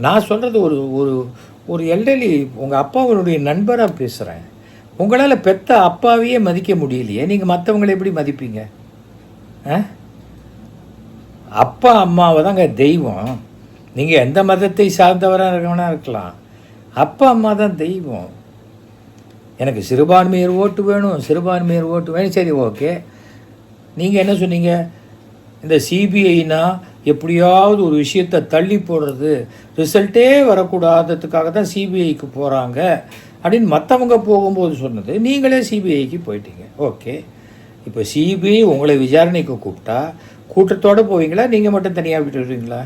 நான் சொல்கிறது ஒரு ஒரு ஒரு எல்டர்லி உங்கள் அப்பாவுடைய நண்பராக பேசுகிறேன். உங்களால் பெத்த அப்பாவையே மதிக்க முடியலையே, நீங்கள் மற்றவங்களை எப்படி மதிப்பீங்க? அப்பா அம்மாவை தாங்க தெய்வம். நீங்கள் எந்த மதத்தை சார்ந்தவராக இருக்கவனா இருக்கலாம், அப்பா அம்மா தான் தெய்வம். எனக்கு சிறுபான்மையர் ஓட்டு வேணும், சிறுபான்மையர் ஓட்டு வேணும், சரி ஓகே. நீங்கள் என்ன சொன்னீங்க? இந்த சிபிஐனா எப்படியாவது ஒரு விஷயத்தை தள்ளி போடுறது, ரிசல்ட்டே வரக்கூடாததுக்காக தான் சிபிஐக்கு போகிறாங்க அப்படின்னு மற்றவங்க போகும்போது சொன்னது. நீங்களே சிபிஐக்கு போயிட்டீங்க. ஓகே, இப்போ சிபிஐ உங்களை விசாரணைக்கு கூப்பிட்டா கூட்டத்தோடு போவீங்களா, நீங்கள் மட்டும் தனியாக விட்டு வருவீங்களா?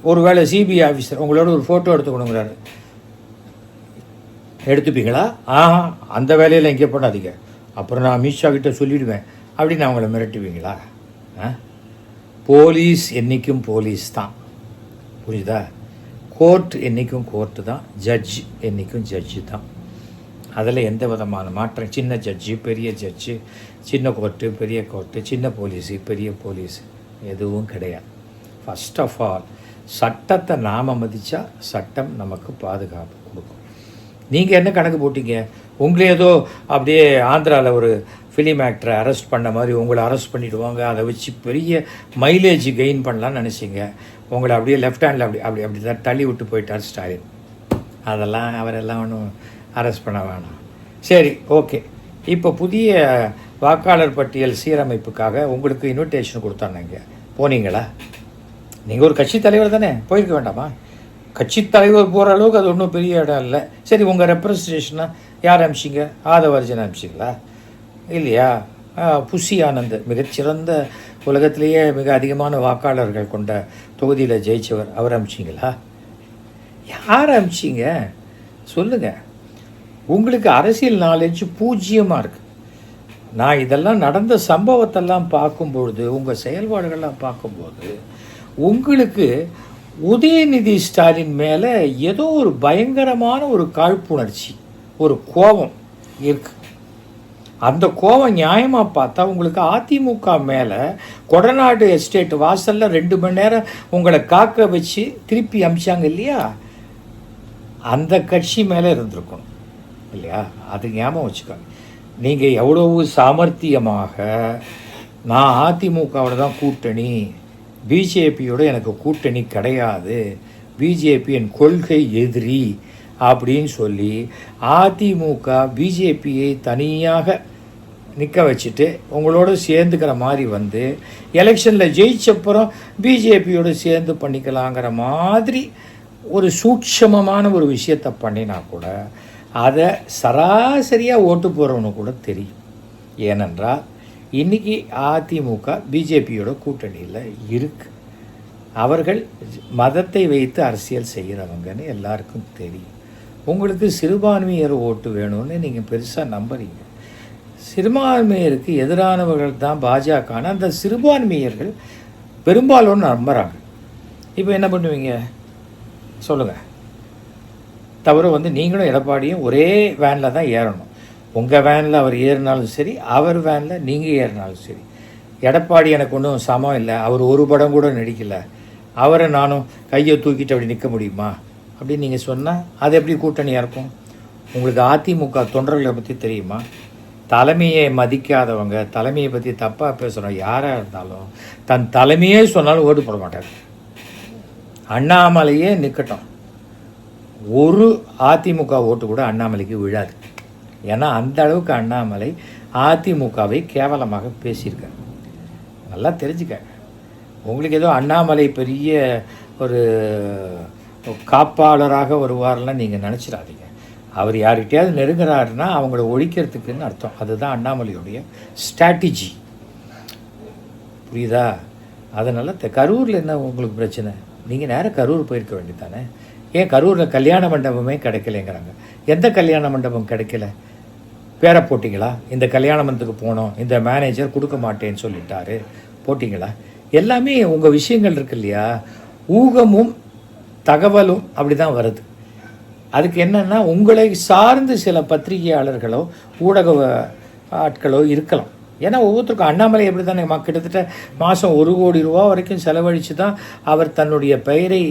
ஒரு வேளை சிபிஐ ஆஃபீஸர் உங்களோட ஒரு ஃபோட்டோ எடுத்துக்கணுங்கிறாரு, எடுத்துப்பீங்களா? அந்த வேலையில் இங்கே பண்ணாதீங்க, அப்புறம் நான் அமித்ஷா கிட்ட சொல்லிவிடுவேன் அப்படின்னு அவங்கள மிரட்டுவீங்களா? போலீஸ் என்றைக்கும் போலீஸ் தான், புரியுதா? கோர்ட் என்றைக்கும் கோர்ட்டு தான், ஜட்ஜ் என்றைக்கும் ஜட்ஜு தான். அதில் எந்த விதமான மாற்றம், சின்ன ஜட்ஜு பெரிய ஜட்ஜு, சின்ன கோர்ட்டு பெரிய கோர்ட்டு, சின்ன போலீஸு பெரிய போலீஸு எதுவும் கிடையாது. ஃபஸ்ட் ஆஃப் ஆல் சட்டத்தை நாம் மதித்தா சட்டம் நமக்கு பாதுகாப்பு கொடுக்கும். நீங்கள் என்ன கணக்கு போட்டீங்க? உங்களே ஏதோ அப்படியே ஆந்திராவில் ஒரு ஃபிலிம் ஆக்டரை அரெஸ்ட் பண்ண மாதிரி உங்களை அரெஸ்ட் பண்ணிவிடுவாங்க, அதை வச்சு பெரிய மைலேஜ் கெயின் பண்ணலான்னு நினச்சிங்க. உங்களை அப்படியே லெஃப்ட் ஹேண்டில் அப்படி தான் தள்ளி விட்டு போயிட்டார் ஸ்டாலின். அதெல்லாம் அவரெல்லாம் ஒன்றும் அரெஸ்ட் பண்ண வேணாம். சரி ஓகே, இப்போ புதிய வாக்காளர் பட்டியல் சீரமைப்புக்காக உங்களுக்கு இன்விடேஷன் கொடுத்தாங்க, போனீங்களா? நீங்கள் ஒரு கட்சி தலைவர் தானே, போயிருக்க வேண்டாமா? கட்சி தலைவர் போகிற அளவுக்கு அது ஒன்றும் பெரிய இடம் இல்லை. சரி, உங்கள் ரெப்ரசன்டேஷனாக யார் அனுப்பிச்சிங்க? ஆதவர்ஜன் அனுப்பிச்சிங்களா? இல்லையா? புஷி ஆனந்த், மிகச்சிறந்த உலகத்திலேயே மிக அதிகமான வாக்காளர்கள் கொண்ட தொகுதியில் ஜெயிச்சவர், அவர் அனுப்பிச்சிங்களா? யார் அனுப்பிச்சிங்க சொல்லுங்கள். உங்களுக்கு அரசியல் நாலேஜ் பூஜ்ஜியமாக இருக்குது. நான் இதெல்லாம் நடந்த சம்பவத்தெல்லாம் பார்க்கும்பொழுது, உங்கள் செயல்பாடுகள்லாம் பார்க்கும்போது உங்களுக்கு உதயநிதி ஸ்டாலின் மேலே ஏதோ ஒரு பயங்கரமான ஒரு காழ்ப்புணர்ச்சி, ஒரு கோபம் இருக்கு. அந்த கோபம் நியாயமாக பார்த்தா உங்களுக்கு அதிமுக மேலே கொடநாடு எஸ்டேட் வாசலில் 2 மணி நேரம் உங்களை காக்க வச்சு திருப்பி அமிச்சாங்க இல்லையா, அந்த கட்சி மேலே இருந்திருக்கும் இல்லையா? அது ஞாபகம் வச்சுக்கோங்க. நீங்கள் எவ்வளவு சாமர்த்தியமாக நான் அதிமுகவோட தான் கூட்டணி, பிஜேபியோட எனக்கு கூட்டணி கிடையாது, பிஜேபி என் கொள்கை எதிரி அப்படின்னு சொல்லி அதிமுக பிஜேபியை தனியாக நிற்க வச்சுட்டு உங்களோட சேர்ந்துக்கிற மாதிரி வந்து எலெக்ஷனில் ஜெயிச்சப்புறம் பிஜேபியோடு சேர்ந்து பண்ணிக்கலாங்கிற மாதிரி ஒரு சூட்சமமான ஒரு விஷயத்தை பண்ணினா கூட அதை சராசரியாக ஓட்டு போகிறவனு கூட தெரியும். ஏனென்றால் இன்றைக்கி அதிமுக பிஜேபியோட கூட்டணியில் இருக்குது. அவர்கள் மதத்தை வைத்து அரசியல் செய்கிறவங்கன்னு எல்லாருக்கும் தெரியும். உங்களுக்கு சிறுபான்மையர் ஓட்டு வேணும்னு நீங்கள் பெருசாக நம்புறீங்க. சிறுபான்மையருக்கு எதிரானவர்கள் தான் பாஜகன்னு அந்த சிறுபான்மையர்கள் பெரும்பாலும் நம்புகிறாங்க. இப்போ என்ன பண்ணுவீங்க சொல்லுங்கள்? தவிர வந்து நீங்களும் எடப்பாடியும் ஒரே வேனில் தான் ஏறணும். உங்கள் வேனில் அவர் ஏறினாலும் சரி, அவர் வேனில் நீங்கள் ஏறினாலும் சரி. எடப்பாடி எனக்கு ஒன்றும் சமம் இல்லை, அவர் ஒரு படம் கூட நடிக்கலை, அவரை நானும் கையை தூக்கிட்டு அப்படி நிற்க முடியுமா அப்படின்னு நீங்கள் சொன்னால் அது எப்படி கூட்டணியாக இருக்கும்? உங்களுக்கு அதிமுக தொண்டர்களை பற்றி தெரியுமா? தலைமையை மதிக்காதவங்க, தலைமையை பற்றி தப்பாக பேசுகிறோம் யாராக இருந்தாலும் தன் தலைமையே சொன்னாலும் ஓட்டு போட மாட்டார். அண்ணாமலையே நிற்கட்டும், ஒரு அதிமுக ஓட்டு கூட அண்ணாமலைக்கு விழாது. ஏன்னா அந்த அளவுக்கு அண்ணாமலை அதிமுகவை கேவலமாக பேசியிருக்கார். நல்லா தெரிஞ்சுக்க. உங்களுக்கு ஏதோ அண்ணாமலை பெரிய ஒரு காப்பாளராக வருவார்லாம் நீங்கள் நினச்சிடாதீங்க. அவர் யார்கிட்டையாவது நெருங்குறாருன்னா அவங்கள ஒழிக்கிறதுக்குன்னு அர்த்தம். அதுதான் அண்ணாமலையுடைய ஸ்ட்ராட்டஜி, புரியுதா? அதனால் கரூரில் என்ன உங்களுக்கு பிரச்சனை? நீங்கள் நேராக கரூர் போயிருக்க வேண்டியதானே. ஏன் கரூரில் கல்யாண மண்டபமே கிடைக்கலைங்கிறாங்க. எந்த கல்யாண மண்டபம் கிடைக்கல? பேரை போட்டிங்களா? இந்த கல்யாண மண்டபத்துக்கு போனோம், இந்த மேனேஜர் கொடுக்க மாட்டேன்னு சொல்லிட்டாரு, போட்டிங்களா? எல்லாமே உங்கள் விஷயங்கள் இருக்கு இல்லையா, ஊகமும் தகவலும் அப்படி தான் வருது. அதுக்கு என்னென்னா உங்களை சார்ந்து சில பத்திரிகையாளர்களோ ஊடக ஆட்களோ இருக்கலாம், ஏன்னா ஒவ்வொருத்தருக்கும் அண்ணாமலை எப்படி தானே கிட்டத்தட்ட மாதம் 1 கோடி ரூபா வரைக்கும் செலவழித்து தான் அவர் தன்னுடைய பெயரை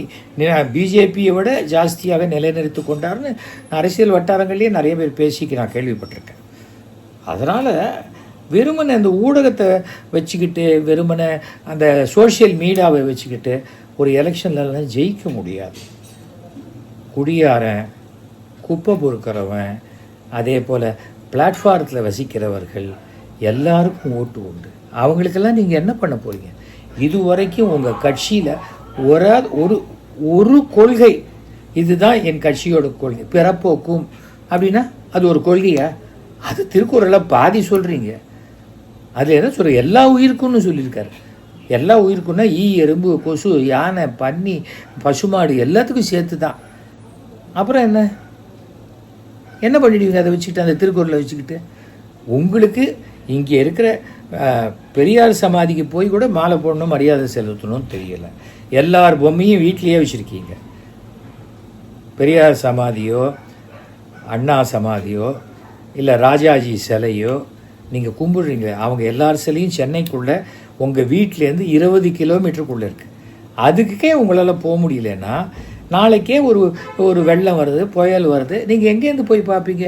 பிஜேபியை விட ஜாஸ்தியாக நிலைநிறுத்தி கொண்டார்னு அரசியல் வட்டாரங்கள்லேயே நிறைய பேர் பேசிக்கு நான் கேள்விப்பட்டிருக்கேன். அதனால் வெறுமனை அந்த ஊடகத்தை வச்சுக்கிட்டு வெறுமனை அந்த சோஷியல் மீடியாவை வச்சுக்கிட்டு ஒரு எலெக்ஷன்லலாம் ஜெயிக்க முடியாது. குடியாரன், குப்பை பொறுக்கிறவன், அதே போல் பிளாட்ஃபாரத்தில் வசிக்கிறவர்கள் எல்லாருக்கும் ஓட்டு உண்டு. அவங்களுக்கெல்லாம் நீங்கள் என்ன பண்ண போகிறீங்க? இதுவரைக்கும் உங்கள் கட்சியில் ஒரு கொள்கை, இதுதான் என் கட்சியோட கொள்கை, பிறப்போக்கும் அப்படின்னா அது ஒரு கொள்கையா? அது திருக்குறளில் பாதி சொல்கிறீங்க. அதில் என்ன சொல்கிற? எல்லா உயிருக்கும்னு சொல்லியிருக்காரு. எல்லா உயிருக்குன்னா ஈ, எறும்பு, கொசு, யானை, பன்னி, பசுமாடு எல்லாத்துக்கும் சேர்த்து தான். அப்புறம் என்ன பண்ணிடுவீங்க அதை வச்சுக்கிட்டு, அந்த திருக்குறளை வச்சுக்கிட்டு? உங்களுக்கு இங்கே இருக்கிற பெரியார் சமாதிக்கு போய் கூட மாலை போடணும், மரியாதை செலுத்தணும்னு தெரியலை. எல்லார் பொம்மையும் வீட்லேயே வச்சுருக்கீங்க. பெரியார் சமாதியோ அண்ணா சமாதியோ இல்லை ராஜாஜி சிலையோ நீங்கள் கும்பிடுறீங்க. அவங்க எல்லார் சிலையும் சென்னைக்குள்ளே உங்கள் வீட்டிலேருந்து 20 கிலோமீட்டருக்குள்ளே இருக்குது. அதுக்கே உங்களால் போக முடியலன்னா நாளைக்கே ஒரு வெள்ளம் வருது, புயல் வருது, நீங்கள் எங்கேருந்து போய் பார்ப்பீங்க?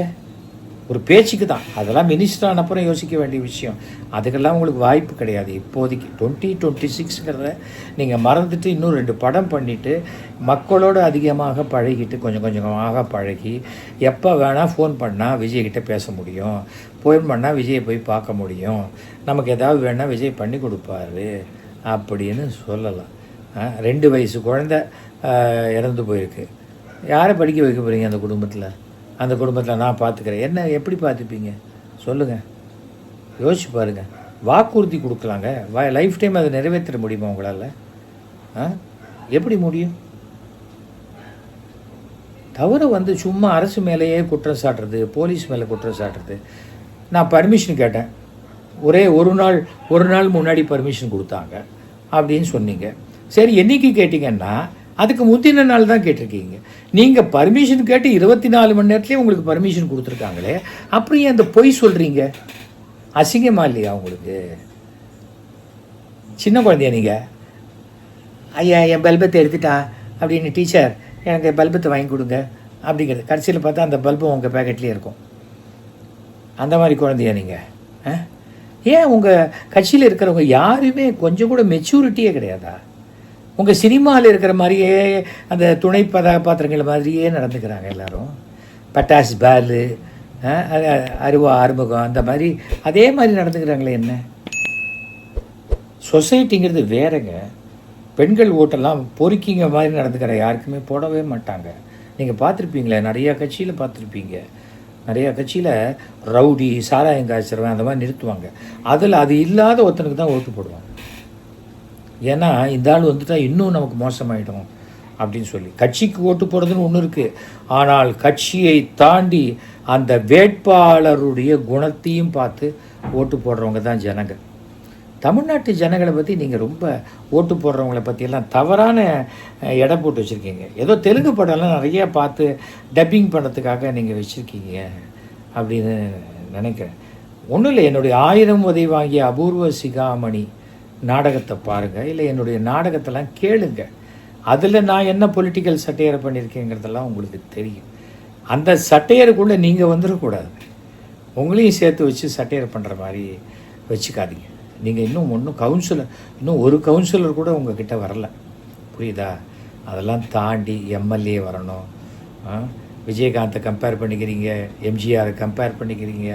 ஒரு பேச்சுக்கு தான். அதெல்லாம் மினிஸ்டர் ஆனப்புறம் யோசிக்க வேண்டிய விஷயம். அதுக்கெல்லாம் உங்களுக்கு வாய்ப்பு கிடையாது இப்போதைக்கு. 2026ங்கிறத நீங்கள் மறந்துட்டு இன்னும் 2 படம் பண்ணிவிட்டு மக்களோடு அதிகமாக பழகிட்டு கொஞ்சம் கொஞ்சமாக பழகி எப்போ வேணால் ஃபோன் பண்ணால் விஜய்கிட்ட பேச முடியும், ஃபோன் பண்ணால் விஜயை போய் பார்க்க முடியும், நமக்கு ஏதாவது வேணால் விஜய் பண்ணி கொடுப்பாரு அப்படின்னு சொல்லலாம். 2 வயசு குழந்தை இறந்து போயிருக்கு. யாரை படிக்க வைக்க போகிறீங்க அந்த குடும்பத்தில்? அந்த குடும்பத்தில் நான் பார்த்துக்கிறேன். என்ன எப்படி பார்த்துப்பீங்க சொல்லுங்கள்? யோசிச்சு பாருங்கள். வாக்குறுதி கொடுக்கலாங்க, லைஃப் டைம் அதை நிறைவேற்ற முடியுமா உங்களால்? எப்படி முடியும்? தவிர சும்மா அரசு மேலேயே குற்றம் சாட்டுறது, போலீஸ் மேலே குற்றம் சாட்டுறது. நான் பர்மிஷன் கேட்டேன், ஒரு நாள் முன்னாடி பர்மிஷன் கொடுத்தாங்க அப்படின்னு சொன்னீங்க. சரி, என்னைக்கு கேட்டிங்கன்னா அதுக்கு முந்தின நாள் தான் கேட்டிருக்கீங்க. நீங்கள் பர்மிஷன் கேட்டு 24 மணி நேரத்துலேயே உங்களுக்கு பர்மிஷன் கொடுத்துருக்காங்களே, அப்புறம் ஏன் அந்த பொய் சொல்கிறீங்க? அசிங்கமா இல்லையா உங்களுக்கு? சின்ன குழந்தையா நீங்கள்? ஐயா என் பல்பத்தை எடுத்துட்டா அப்படின்னு, டீச்சர் எனக்கு பல்பத்தை வாங்கி கொடுங்க அப்படிங்கிறது. கடைசியில் பார்த்தா அந்த பல்பும் உங்கள் பேக்கெட்லேயே இருக்கும். அந்த மாதிரி குழந்தையா நீங்கள்? ஏன் உங்கள் கட்சியில் இருக்கிறவங்க யாருமே கொஞ்சம் கூட மெச்சூரிட்டியே கிடையாதா? உங்கள் சினிமாவில் இருக்கிற மாதிரியே அந்த துணை பாத்திரங்கள் மாதிரியே நடந்துக்கிறாங்க எல்லோரும். பட்டாசு பாலு, அறுமுகம், அந்த மாதிரி அதே மாதிரி நடந்துக்கிறாங்களே. என்ன சொசைட்டிங்கிறது வேறங்க. பெண்கள் ஓட்டெல்லாம் பொறுக்கிங்க மாதிரி நடந்துக்கிற யாருக்குமே போடவே மாட்டாங்க. நீங்கள் பார்த்துருப்பீங்களே, நிறையா கட்சியில் பார்த்துருப்பீங்க. நிறையா கட்சியில் ரவுடி, சாராயம் காய்ச்சறவன் அந்த மாதிரி நிறுத்துவாங்க. அதில் அது இல்லாத ஒருத்தனுக்கு தான் ஓட்டு போடுவாங்க. ஏன்னா இந்த ஆள் வந்துட்டால் இன்னும் நமக்கு மோசமாயிடும் அப்படின்னு சொல்லி. கட்சிக்கு ஓட்டு போடுறதுன்னு ஒன்று இருக்குது, ஆனால் கட்சியை தாண்டி அந்த வேட்பாளருடைய குணத்தையும் பார்த்து ஓட்டு போடுறவங்க தான் ஜனங்கள். தமிழ்நாட்டு ஜனங்களை பற்றி நீங்கள் ரொம்ப ஓட்டு போடுறவங்களை பற்றியெல்லாம் தவறான எடை போட்டு வச்சுருக்கீங்க. ஏதோ தெலுங்கு படம்லாம் நிறையா பார்த்து டப்பிங் பண்ணுறதுக்காக நீங்கள் வச்சுருக்கீங்க அப்படின்னு நினைக்கிறேன். ஒன்றும் இல்லை, என்னுடைய 1000 உதை வாங்கிய அபூர்வ சிகாமணி நாடகத்தை பாருங்கள், இல்லை என்னுடைய நாடகத்தெல்லாம் கேளுங்க. அதில் நான் என்ன பொலிட்டிக்கல் சட்டையரை பண்ணியிருக்கேங்கிறதெல்லாம் உங்களுக்கு தெரியும். அந்த சட்டையருக்குள்ளே நீங்கள் வந்துடக்கூடாது. உங்களையும் சேர்த்து வச்சு சட்டையரை பண்ணுற மாதிரி வச்சுக்காதீங்க. நீங்கள் இன்னும் ஒரு கவுன்சிலர் கூட உங்ககிட்ட வரல, புரியுதா? அதெல்லாம் தாண்டி எம்எல்ஏ வரணும். விஜயகாந்தை கம்பேர் பண்ணிக்கிறீங்க, எம்ஜிஆரை கம்பேர் பண்ணிக்கிறீங்க.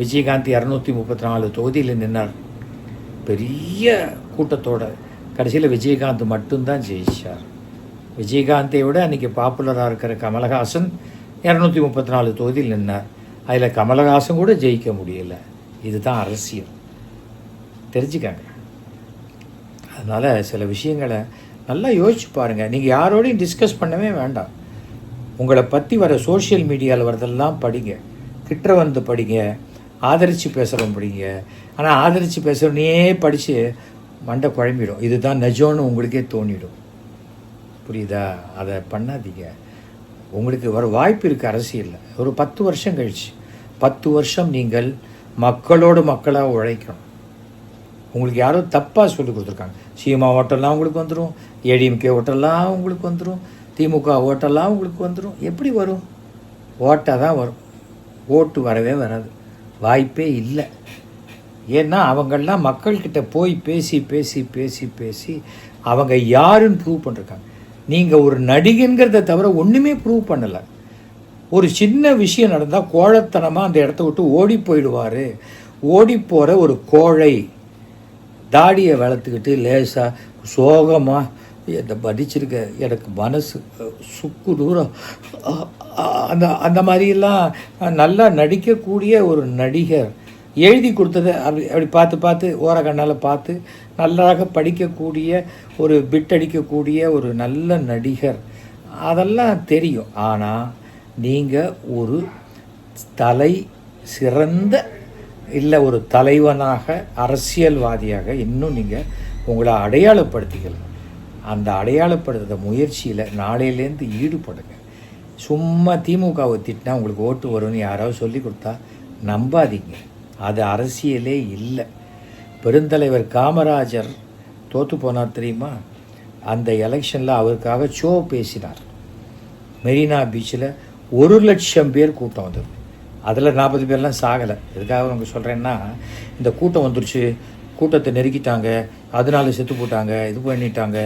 விஜயகாந்த் 234 தொகுதியில் நின்னார் பெரிய கூட்டத்தோட. கடைசியில் விஜயகாந்த் மட்டும்தான் ஜெயிச்சார். விஜயகாந்தை விட அன்றைக்கி பாப்புலராக இருக்கிற கமலஹாசன் 234 தொகுதியில் நின்னார். அதில் கமலஹாசன் கூட ஜெயிக்க முடியலை. இதுதான் அரசியல், தெரிஞ்சுக்காங்க. அதனால் சில விஷயங்களை நல்லா யோசிச்சு பாருங்கள். நீங்கள் யாரோடையும் டிஸ்கஸ் பண்ணவே வேண்டாம். உங்களை பற்றி வர சோஷியல் மீடியாவில் வரதெல்லாம் படிங்க, கிட்ட வந்து படிங்க, ஆதரித்து பேசுகிறோம் படிங்க. ஆனால் ஆதரித்து பேசுகிறோன்னே படித்து மண்டை குழம்பிடும். இதுதான் நிஜம்னு உங்களுக்கே தோணிடும், புரியுதா? அதை பண்ணாதீங்க. உங்களுக்கு வர வாய்ப்பு இருக்குது அரசியலில். ஒரு 10 வருஷம் கழிச்சு, 10 வருஷம் நீங்கள் மக்களோடு மக்களாக உழைக்கணும். உங்களுக்கு யாரோ தப்பாக சொல்லி கொடுத்துருக்காங்க. சீமா ஓட்டெல்லாம் உங்களுக்கு வந்துடும், ஏடிஎம்கே ஓட்டெல்லாம் உங்களுக்கு வந்துடும், திமுக ஓட்டெல்லாம் உங்களுக்கு வந்துடும். எப்படி வரும்? ஓட்டாக தான் வரும். ஓட்டு வரவே வராது, வாய்ப்பே இல்லை. ஏன்னா அவங்கெல்லாம் மக்கள்கிட்ட போய் பேசி பேசி பேசி பேசி அவங்க யாருன்னு ப்ரூவ் பண்ணிருக்காங்க. நீங்கள் ஒரு நடிகங்கிறத தவிர ஒன்றுமே ப்ரூவ் பண்ணலை. ஒரு சின்ன விஷயம் நடந்தால் கோழைத்தனமாக அந்த இடத்த விட்டு ஓடி போயிடுவார். ஓடி போகிற ஒரு கோழை தாடியை வளர்த்துக்கிட்டு லேசாக சோகமாக இந்த படிச்சிருக்க எனக்கு மனசு சுக்கு தூரம் அந்த மாதிரிலாம் நல்லா நடிக்கக்கூடிய ஒரு நடிகர் எழுதி கொடுத்ததை அப்படி பார்த்து பார்த்து ஓர கண்ணால் பார்த்து நல்லாக படிக்கக்கூடிய ஒரு பிட் அடிக்கக்கூடிய ஒரு நல்ல நடிகர், அதெல்லாம் தெரியும். ஆனால் நீங்கள் ஒரு சிறந்த இல்லை ஒரு தலைவனாக அரசியல்வாதியாக இன்னும் நீங்கள் உங்களை அடையாளப்படுத்திக்கலாம். அந்த அடையாளப்படுத்துகிற முயற்சியில் நாளையிலேருந்து ஈடுபடுங்க. சும்மா திமுகவை திட்டினா உங்களுக்கு ஓட்டு வரும்னு யாராவது சொல்லி கொடுத்தா நம்பாதீங்க. அது அரசியலே இல்லை. பெருந்தலைவர் காமராஜர் தோற்று போனார் தெரியுமா? அந்த எலெக்ஷனில் அவருக்காக ஷோ பேசினார். மெரினா பீச்சில் 1,00,000 பேர் கூட்டம் வந்தது. அதில் 40 பேர்லாம் சாகலை. எதுக்காக அவங்க சொல்கிறேன்னா, இந்த கூட்டம் வந்துருச்சு, கூட்டத்தை நெருக்கிட்டாங்க, அதனால செத்து போட்டாங்க, இது பண்ணிட்டாங்க.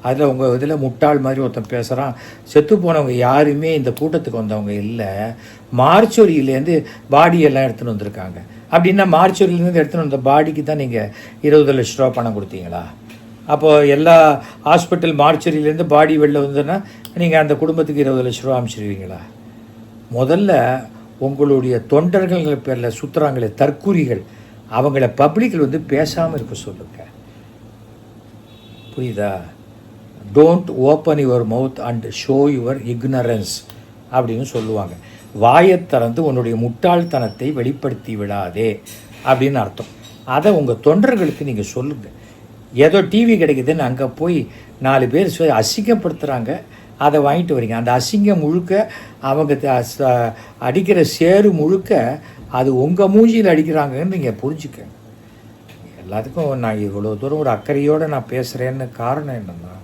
அதில் உங்கள் இதில் முட்டாள் மாதிரி ஒருத்தன் பேசுகிறான். செத்து போனவங்க யாருமே இந்த கூட்டத்துக்கு வந்தவங்க இல்லை, மார்ச்சொரியிலேருந்து பாடியெல்லாம் எடுத்துகிட்டு வந்திருக்காங்க. அப்படின்னா மார்ச்சொரியிலேருந்து எடுத்துகிட்டு வந்த பாடிக்கு தான் நீங்கள் 20 லட்ச ரூபா பணம் கொடுத்தீங்களா? அப்போது எல்லா ஹாஸ்பிட்டல் மார்ச்சரியிலேருந்து பாடி வெளில வந்ததுன்னா நீங்கள் அந்த குடும்பத்துக்கு 20 லட்ச ரூபா அனுப்பிச்சிடுவீங்களா? முதல்ல உங்களுடைய தொண்டர்கள் பேரில் சுற்றுறாங்களே தற்குறிகள், அவங்கள பப்ளிக்கில் பேசாமல் இருக்க சொல்லுங்க. புரியுதா? Don't open your mouth and show your ignorance அப்படின்னு சொல்லுவாங்க. வாயை திறந்து உன்னுடைய முட்டாள்தனத்தை வெளிப்படுத்தி விடாதே அப்படின்னு அர்த்தம். அதை உங்கள் தொண்டர்களுக்கு நீங்கள் சொல்லுங்கள். ஏதோ டிவி கிடைக்குதுன்னு அங்கே போய் 4 பேர் அசிங்கப்படுத்துகிறாங்க, அதை வாங்கிட்டு வரீங்க. அந்த அசிங்கம் முழுக்க அவங்க அடிக்கிற சேரு முழுக்க அது உங்கள் மூஞ்சியில் அடிக்கிறாங்கன்னு நீங்கள் புரிஞ்சுக்க. எல்லாத்துக்கும் நான் இவ்வளோ தூரம் ஒரு அக்கறையோடு நான் பேசுகிறேன்னு காரணம் என்னென்னா,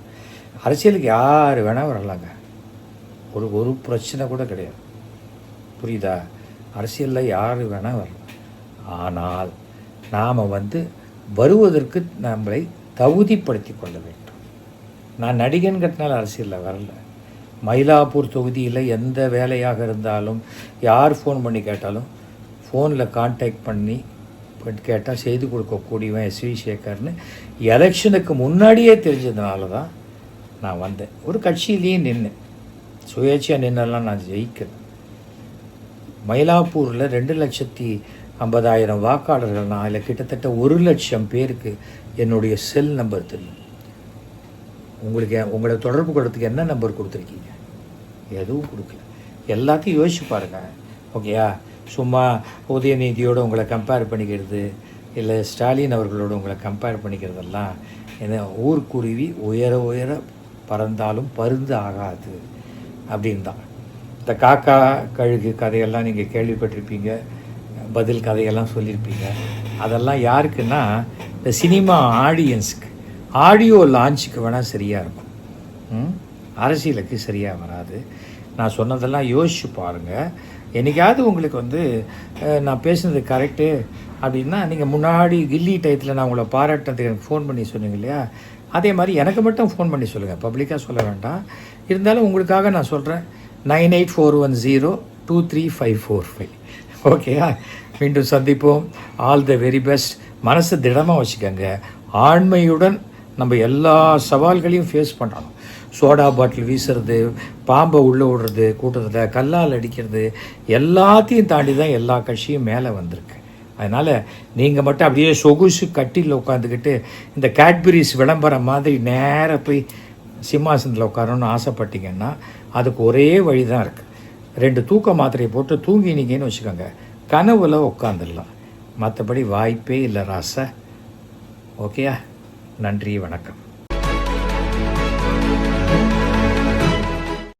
அரசியலுக்கு யார் வேணால் வரலாங்க, ஒரு பிரச்சனை கூட கிடையாது. புரியுதா? அரசியலில் யார் வேணால் வரலாம். ஆனால் நாம் வருவதற்கு நம்மளை தகுதிப்படுத்தி கொள்ள வேண்டும். நான் நடிகன்கிறதுனால அரசியலில் வரல. மயிலாப்பூர் தொகுதியில் எந்த வேலையாக இருந்தாலும் யார் ஃபோன் பண்ணி கேட்டாலும் ஃபோனில் கான்டாக்ட் பண்ணி கேட்டால் செய்து கொடுக்கக்கூடியவன் எஸ்வி சேகர்னு எலெக்ஷனுக்கு முன்னாடியே தெரிஞ்சதுனால தான் நான் வந்தேன். ஒரு கட்சியிலையும் நின்று சுயேட்சையாக நின்னெல்லாம் நான் ஜெயிக்கல. மயிலாப்பூரில் 2,50,000 வாக்காளர்கள். நான் அதில் கிட்டத்தட்ட 1,00,000 பேருக்கு என்னுடைய செல் நம்பர் தெரியும். உங்களை தொடர்பு கொள்றதுக்கு என்ன நம்பர் கொடுத்துருக்கீங்க? எதுவும் கொடுக்கல. எல்லாத்தையும் யோசிச்சு பாருங்கள். ஓகேயா? சும்மா உதயநிதியோடு உங்களை கம்பேர் பண்ணிக்கிறது, இல்லை ஸ்டாலின் அவர்களோடு உங்களை கம்பேர் பண்ணிக்கிறதெல்லாம் என்ன ஊர்க்குருவி உயர உயர பறந்தாலும் பருந்து ஆகாது அப்படின்னு தான். இந்த காக்கா கழுகு கதையெல்லாம் நீங்கள் கேள்விப்பட்டிருப்பீங்க, பதில் கதையெல்லாம் சொல்லியிருப்பீங்க. அதெல்லாம் யாருக்குன்னா இந்த சினிமா ஆடியன்ஸுக்கு, ஆடியோ லான்ச்சுக்கு வேணால் சரியாக இருக்கும், அரசியலுக்கு சரியாக வராது. நான் சொன்னதெல்லாம் யோசிச்சு பாருங்கள். என்றைக்காவது உங்களுக்கு நான் பேசுனது கரெக்டு அப்படின்னா, நீங்கள் முன்னாடி கில்லி டயத்தில் நான் உங்களை பாராட்டுறதுக்கு எனக்கு ஃபோன் பண்ணி சொன்னீங்க இல்லையா, அதே மாதிரி எனக்கு மட்டும் ஃபோன் பண்ணி சொல்லுங்கள், பப்ளிக்காக சொல்ல வேண்டாம். இருந்தாலும் உங்களுக்காக நான் சொல்கிறேன். 9841023545. ஓகேயா? மீண்டும் சந்திப்போம். All the very best. மனசு திடமாக வச்சுக்கோங்க. ஆண்மையுடன் நம்ம எல்லா சவால்களையும் ஃபேஸ் பண்ணுறோம். சோடா பாட்டில் வீசுறது, பாம்பை உள்ளே விடுறது, கூட்டத்தில் கல்லால் அடிக்கிறது, எல்லாத்தையும் தாண்டி தான் எல்லா கட்சியும் மேலே வந்திருக்கு. அதனால் நீங்கள் மட்டும் அப்படியே சொகுசு கட்டியில் உட்காந்துக்கிட்டு இந்த கேட்பரிஸ் விளம்பரம் மாதிரி நேராக போய் சிம்மாசனத்தில் உட்காரணும்னு ஆசைப்பட்டீங்கன்னா அதுக்கு ஒரே வழி தான் இருக்குது. 2 தூக்க மாத்திரையை போட்டு தூங்கினீங்கன்னு வச்சுக்கோங்க, கனவுல உட்காந்துடலாம். மற்றபடி வாய்ப்பே இல்லை ராசா. ஓகேயா? நன்றி, வணக்கம்.